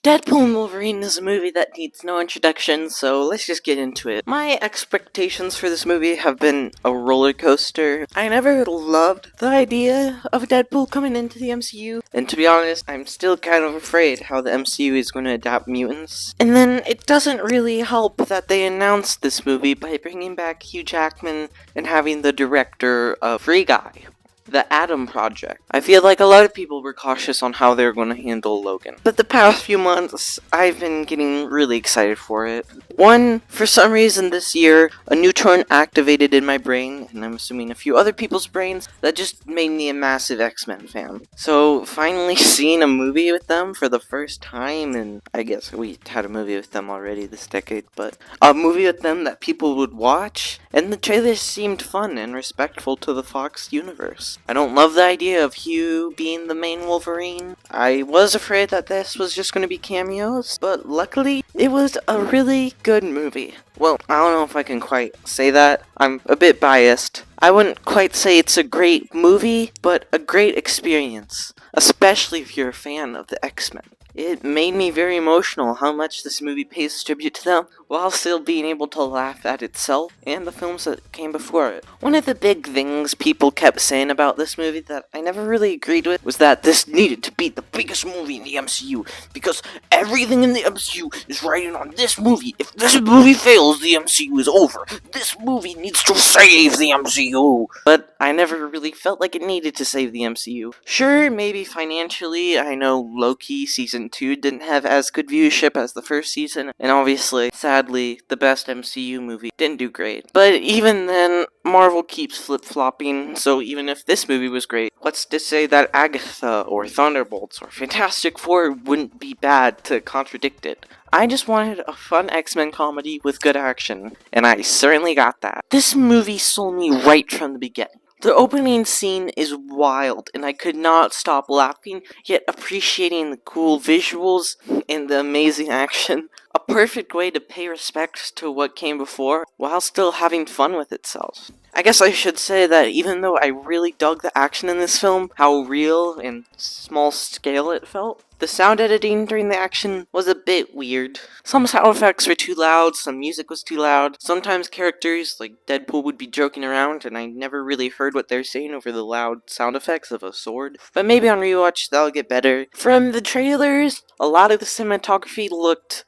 Deadpool and Wolverine is a movie that needs no introduction, so let's just get into it. My expectations for this movie have been a roller coaster. I never loved the idea of Deadpool coming into the MCU, and to be honest, I'm still kind of afraid how the MCU is going to adapt mutants. And then it doesn't really help that they announced this movie by bringing back Hugh Jackman and having the director of Free Guy, the Atom Project. I feel like a lot of people were cautious on how they were going to handle Logan. But the past few months, I've been getting really excited for it. One, for some reason this year, a neutron activated in my brain, and I'm assuming a few other people's brains, that just made me a massive X-Men fan. So finally seeing a movie with them for the first time, and I guess we had a movie with them already this decade, but a movie with them that people would watch, and the trailers seemed fun and respectful to the Fox universe. I don't love the idea of Hugh being the main Wolverine. I was afraid that this was just going to be cameos, but luckily, it was a really good movie. Well, I don't know if I can quite say that. I'm a bit biased. I wouldn't quite say it's a great movie, but a great experience, especially if you're a fan of the X-Men. It made me very emotional how much this movie pays tribute to them, while still being able to laugh at itself and the films that came before it. One of the big things people kept saying about this movie that I never really agreed with was that this needed to be the biggest movie in the MCU, because everything in the MCU is riding on this movie. If this movie fails, the MCU is over. This movie needs to save the MCU. But I never really felt like it needed to save the MCU. Sure, maybe financially, I know Loki Season 2 didn't have as good viewership as the first season, and obviously, sadly, the best MCU movie didn't do great. But even then, Marvel keeps flip-flopping, so even if this movie was great, what's to say that Agatha or Thunderbolts or Fantastic Four wouldn't be bad to contradict it? I just wanted a fun X-Men comedy with good action, and I certainly got that. This movie sold me right from the beginning. The opening scene is wild, and I could not stop laughing, yet appreciating the cool visuals and the amazing action. A perfect way to pay respect to what came before, while still having fun with itself. I guess I should say that even though I really dug the action in this film, how real and small scale it felt, the sound editing during the action was a bit weird. Some sound effects were too loud, some music was too loud, sometimes characters like Deadpool would be joking around and I never really heard what they're saying over the loud sound effects of a sword. But maybe on rewatch that'll get better. From the trailers, a lot of the cinematography looked,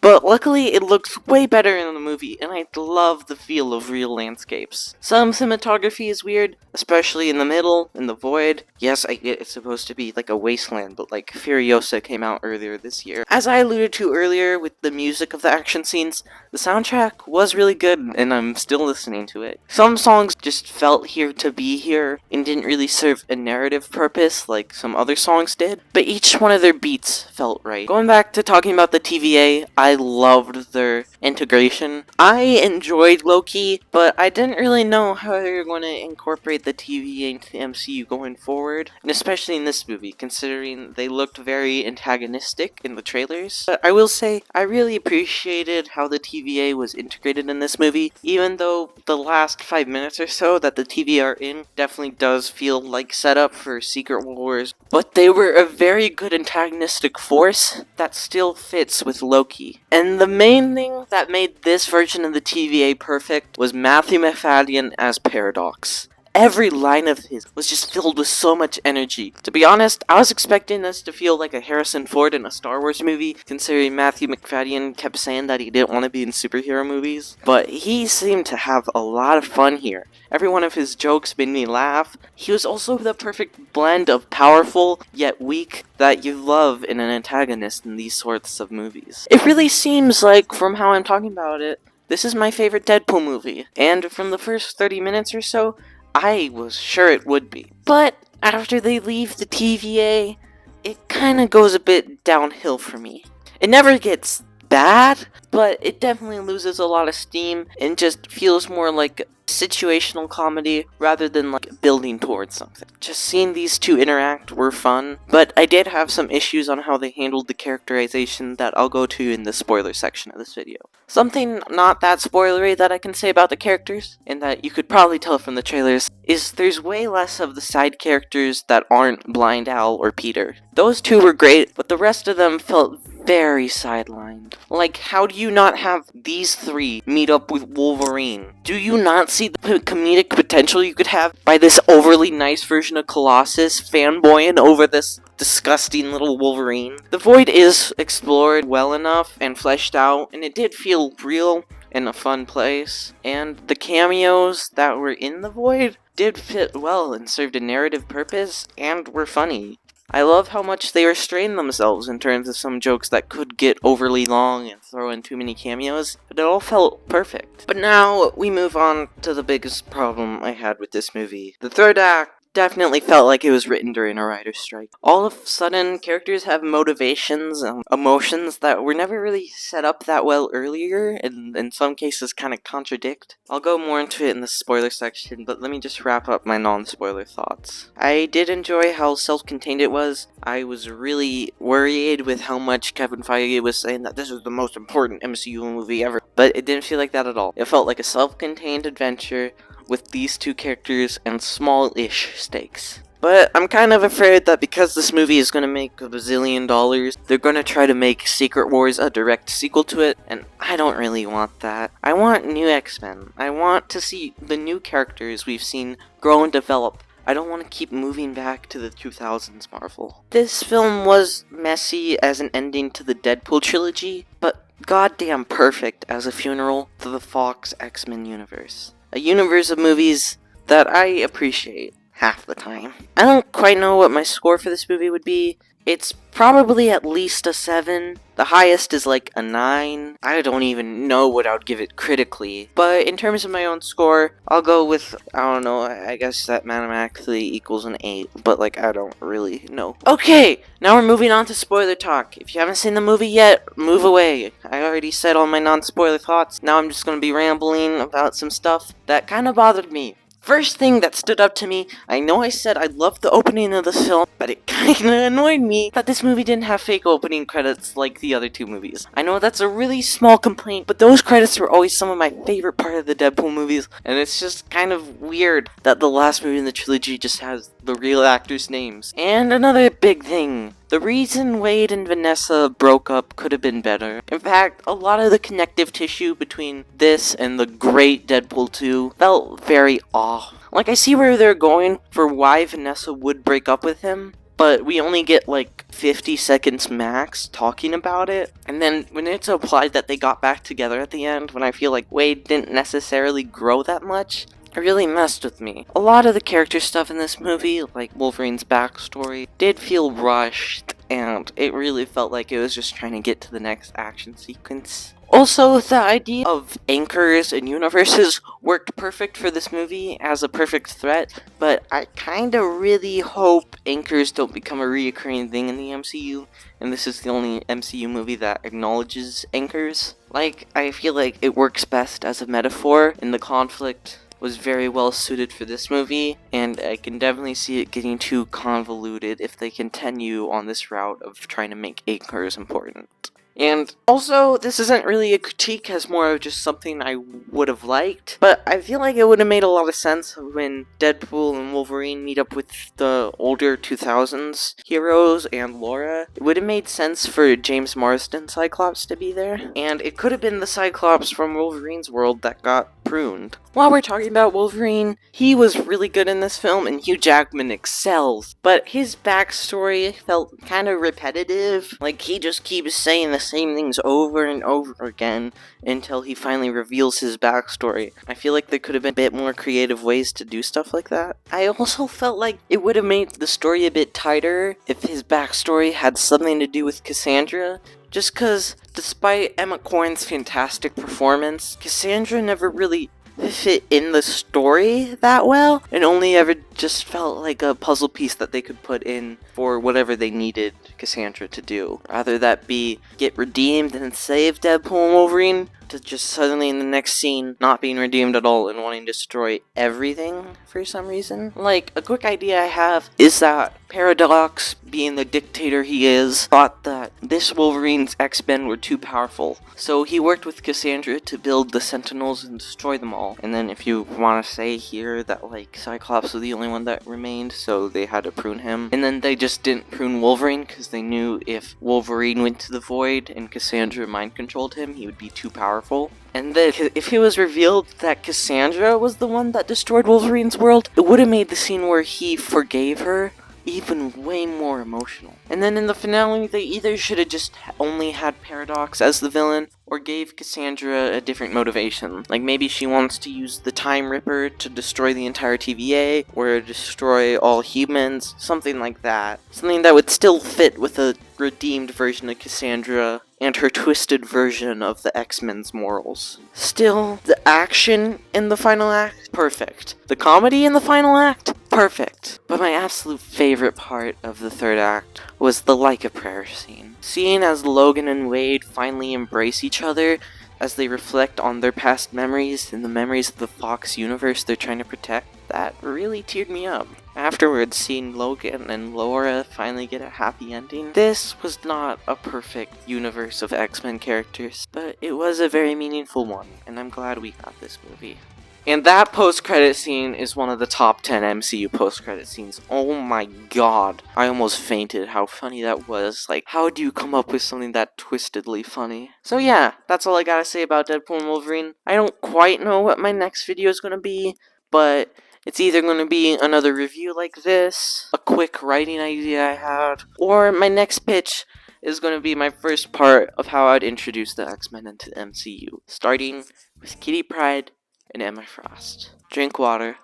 but luckily it looks way better in the movie, and I love the feel of real landscapes. Some cinematography is weird, especially in the middle, in the void. Yes, I get it's supposed to be like a wasteland, but like Furiosa came out earlier this year. As I alluded to earlier with the music of the action scenes, the soundtrack was really good, and I'm still listening to it. Some songs just felt here to be here, and didn't really serve a narrative purpose like some other songs did, but each one of their beats felt right. Going back to talking about the TVA, I loved their integration. I enjoyed Loki, but I didn't really know how they were going to incorporate the TVA into the MCU going forward, and especially in this movie, considering they looked very antagonistic in the trailers. But I will say, I really appreciated how the TVA was integrated in this movie, even though the last 5 minutes or so that the TVA are in definitely does feel like setup for Secret Wars, but they were a very good antagonistic force that still fits with Loki. And the main thing that made this version of the TVA perfect was Matthew McFadden as Paradox. Every line of his was just filled with so much energy. To be honest, I was expecting this to feel like a Harrison Ford in a Star Wars movie, considering Matthew McFadden kept saying that he didn't want to be in superhero movies. But he seemed to have a lot of fun here. Every one of his jokes made me laugh. He was also the perfect blend of powerful, yet weak, that you love in an antagonist in these sorts of movies. It really seems like, from how I'm talking about it, this is my favorite Deadpool movie. And from the first 30 minutes or so, I was sure it would be. But after they leave the TVA, it kinda goes a bit downhill for me. It never gets bad, but it definitely loses a lot of steam and just feels more like situational comedy rather than like building towards something. Just seeing these two interact were fun, but I did have some issues on how they handled the characterization that I'll go to in the spoiler section of this video. Something not that spoilery that I can say about the characters, and that you could probably tell from the trailers, is there's way less of the side characters that aren't Blind Al or Peter. Those two were great, but the rest of them felt very sidelined. Like, how do you not have these three meet up with Wolverine? Do you not see the comedic potential you could have by this overly nice version of Colossus fanboying over this disgusting little Wolverine? The Void is explored well enough and fleshed out, and it did feel real and a fun place, and the cameos that were in the Void did fit well and served a narrative purpose and were funny. I love how much they restrain themselves in terms of some jokes that could get overly long and throw in too many cameos, but it all felt perfect. But now we move on to the biggest problem I had with this movie. The third act definitely felt like it was written during a writer's strike. All of a sudden, characters have motivations and emotions that were never really set up that well earlier, and in some cases kind of contradict. I'll go more into it in the spoiler section, but let me just wrap up my non-spoiler thoughts. I did enjoy how self-contained it was. I was really worried with how much Kevin Feige was saying that this was the most important MCU movie ever, but it didn't feel like that at all. It felt like a self-contained adventure with these two characters and small-ish stakes. But I'm kind of afraid that because this movie is going to make $1 bazillion, they're going to try to make Secret Wars a direct sequel to it, and I don't really want that. I want new X-Men. I want to see the new characters we've seen grow and develop. I don't want to keep moving back to the 2000s Marvel. This film was messy as an ending to the Deadpool trilogy, but goddamn perfect as a funeral to the Fox X-Men universe. A universe of movies that I appreciate half the time. I don't quite know what my score for this movie would be. It's probably at least a 7. The highest is like a 9. I don't even know what I would give it critically. But in terms of my own score, I'll go with, I don't know, I guess that mathematically equals an 8. But like, I don't really know. Okay, now we're moving on to spoiler talk. If you haven't seen the movie yet, move away. I already said all my non-spoiler thoughts. Now I'm just gonna be rambling about some stuff that kind of bothered me. First thing that stood up to me, I know I said I loved the opening of this film, but it kinda annoyed me that this movie didn't have fake opening credits like the other two movies. I know that's a really small complaint, but those credits were always some of my favorite part of the Deadpool movies, and it's just kind of weird that the last movie in the trilogy just has the real actors' names. And another big thing, the reason Wade and Vanessa broke up could have been better. In fact, a lot of the connective tissue between this and the great Deadpool 2 felt very off. Like, I see where they're going for why Vanessa would break up with him, but we only get like 50 seconds max talking about it. And then when it's applied that they got back together at the end, when I feel like Wade didn't necessarily grow that much, it really messed with me. A lot of the character stuff in this movie, like Wolverine's backstory, did feel rushed, and it really felt like it was just trying to get to the next action sequence. Also, the idea of anchors and universes worked perfect for this movie as a perfect threat, but I kinda really hope anchors don't become a reoccurring thing in the MCU, and this is the only MCU movie that acknowledges anchors. Like, I feel like it works best as a metaphor, and the conflict was very well suited for this movie, and I can definitely see it getting too convoluted if they continue on this route of trying to make anchors important. And also, this isn't really a critique, as more of just something I would have liked, but I feel like it would have made a lot of sense when Deadpool and Wolverine meet up with the older 2000s heroes and Laura. It would have made sense for James Marsden Cyclops to be there, and it could have been the Cyclops from Wolverine's world that got pruned. While we're talking about Wolverine, he was really good in this film, and Hugh Jackman excels, but his backstory felt kind of repetitive. Like, he just keeps saying the same things over and over again until he finally reveals his backstory. I feel like there could have been a bit more creative ways to do stuff like that. I also felt like it would have made the story a bit tighter if his backstory had something to do with Cassandra. Just cause, despite Emma Corrin's fantastic performance, Cassandra never really fit in the story that well, and only ever just felt like a puzzle piece that they could put in for whatever they needed Cassandra to do. Rather that be get redeemed and save Deadpool and Wolverine, to just suddenly in the next scene not being redeemed at all and wanting to destroy everything for some reason. Like, a quick idea I have is that Paradox, being the dictator he is, thought that this Wolverine's X-Men were too powerful. So he worked with Cassandra to build the Sentinels and destroy them all. And then if you want to say here that, like, Cyclops was the only one that remained, so they had to prune him. And then they just didn't prune Wolverine because they knew if Wolverine went to the Void and Cassandra mind-controlled him, he would be too powerful. And then, if it was revealed that Cassandra was the one that destroyed Wolverine's world, it would have made the scene where he forgave her even way more emotional. And then in the finale, they either should have just only had Paradox as the villain, or gave Cassandra a different motivation. Like, maybe she wants to use the Time Ripper to destroy the entire TVA, or destroy all humans, something like that. Something that would still fit with a redeemed version of Cassandra and her twisted version of the X-Men's morals. Still, the action in the final act, perfect. The comedy in the final act, perfect. But my absolute favorite part of the third act was the Like a Prayer scene. Seeing as Logan and Wade finally embrace each other as they reflect on their past memories and the memories of the Fox universe they're trying to protect, that really teared me up. Afterwards, seeing Logan and Laura finally get a happy ending, this was not a perfect universe of X-Men characters, but it was a very meaningful one, and I'm glad we got this movie. And that post-credit scene is one of the top 10 MCU post-credit scenes. Oh my god. I almost fainted how funny that was. Like, how do you come up with something that twistedly funny? So yeah, that's all I gotta say about Deadpool and Wolverine. I don't quite know what my next video is gonna be, but it's either going to be another review like this, a quick writing idea I had, or my next pitch is going to be my first part of how I'd introduce the X-Men into the MCU, starting with Kitty Pryde and Emma Frost. Drink water.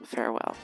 Farewell.